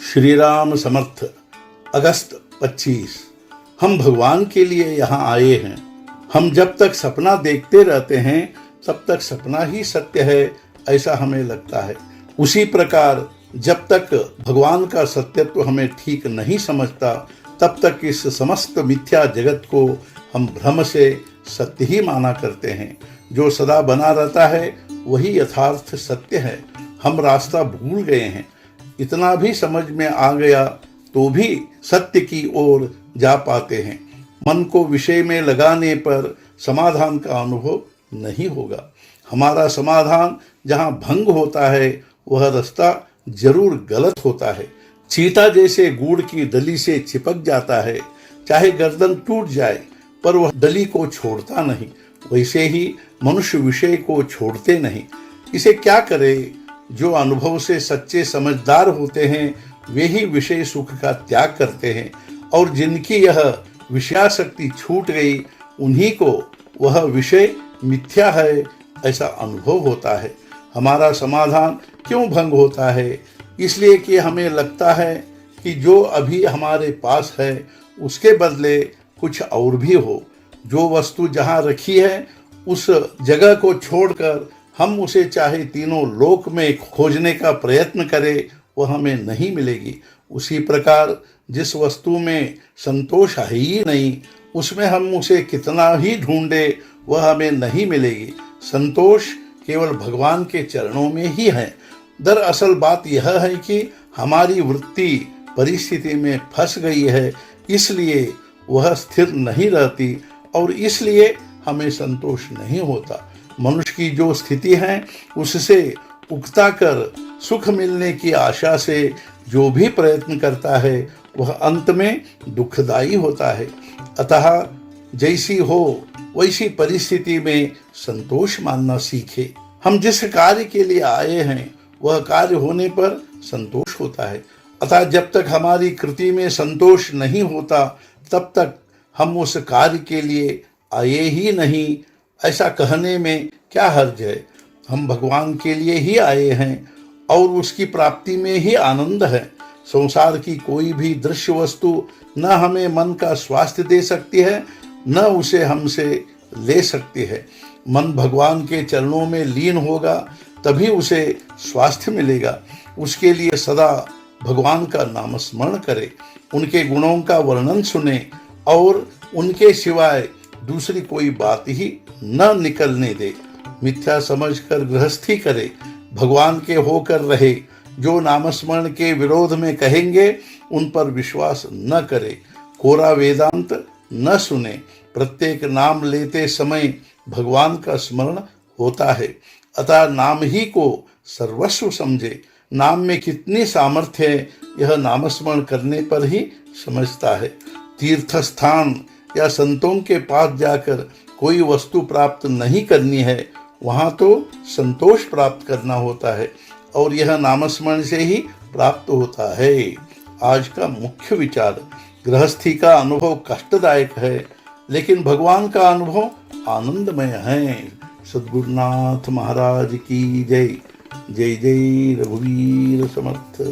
श्री राम समर्थ। अगस्त 25। हम भगवान के लिए यहाँ आए हैं। हम जब तक सपना देखते रहते हैं तब तक सपना ही सत्य है, ऐसा हमें लगता है। उसी प्रकार जब तक भगवान का सत्यत्व हमें ठीक नहीं समझता तब तक इस समस्त मिथ्या जगत को हम भ्रम से सत्य ही माना करते हैं। जो सदा बना रहता है वही यथार्थ सत्य है। हम रास्ता भूल गए हैं। इतना भी समझ में आ गया तो भी सत्य की ओर जा पाते हैं। मन को विषय में लगाने पर समाधान का अनुभव नहीं होगा। हमारा समाधान जहाँ भंग होता है वह रास्ता जरूर गलत होता है। चीता जैसे गुड़ की डली से चिपक जाता है, चाहे गर्दन टूट जाए पर वह डली को छोड़ता नहीं, वैसे ही मनुष्य विषय को छोड़ते नहीं। इसे क्या करे? जो अनुभव से सच्चे समझदार होते हैं वे ही विषय सुख का त्याग करते हैं, और जिनकी यह विषयासक्ति छूट गई उन्हीं को वह विषय मिथ्या है ऐसा अनुभव होता है। हमारा समाधान क्यों भंग होता है? इसलिए कि हमें लगता है कि जो अभी हमारे पास है उसके बदले कुछ और भी हो। जो वस्तु जहाँ रखी है उस जगह को छोड़कर हम उसे चाहे तीनों लोक में खोजने का प्रयत्न करें वह हमें नहीं मिलेगी। उसी प्रकार जिस वस्तु में संतोष है ही नहीं उसमें हम उसे कितना ही ढूंढे वह हमें नहीं मिलेगी। संतोष केवल भगवान के चरणों में ही है। दरअसल बात यह है कि हमारी वृत्ति परिस्थिति में फंस गई है, इसलिए वह स्थिर नहीं रहती और इसलिए हमें संतोष नहीं होता। मनुष्य की जो स्थिति है उससे उकता कर सुख मिलने की आशा से जो भी प्रयत्न करता है वह अंत में दुखदायी होता है। अतः जैसी हो वैसी परिस्थिति में संतोष मानना सीखे। हम जिस कार्य के लिए आए हैं वह कार्य होने पर संतोष होता है। अतः जब तक हमारी कृति में संतोष नहीं होता तब तक हम उस कार्य के लिए आए ही नहीं, ऐसा कहने में क्या हर्ज है? हम भगवान के लिए ही आए हैं और उसकी प्राप्ति में ही आनंद है। संसार की कोई भी दृश्य वस्तु न हमें मन का स्वास्थ्य दे सकती है न उसे हमसे ले सकती है। मन भगवान के चरणों में लीन होगा तभी उसे स्वास्थ्य मिलेगा। उसके लिए सदा भगवान का नाम स्मरण करे, उनके गुणों का वर्णन सुने और उनके सिवाय दूसरी कोई बात ही न निकलने दे। मिथ्या समझकर गृहस्थी करे, भगवान के होकर रहे। जो नामस्मरण के विरोध में कहेंगे उन पर विश्वास न करे। कोरा वेदांत न सुने। प्रत्येक नाम लेते समय भगवान का स्मरण होता है, अतः नाम ही को सर्वस्व समझे। नाम में कितनी सामर्थ्य है यह नामस्मरण करने पर ही समझता है। तीर्थ स्थान या संतों के पास जाकर कोई वस्तु प्राप्त नहीं करनी है, वहाँ तो संतोष प्राप्त करना होता है और यह नामस्मरण से ही प्राप्त होता है। आज का मुख्य विचार, गृहस्थी का अनुभव कष्टदायक है लेकिन भगवान का अनुभव आनंदमय है। सद्गुरुनाथ महाराज की जय। जय जय रघुवीर समर्थ।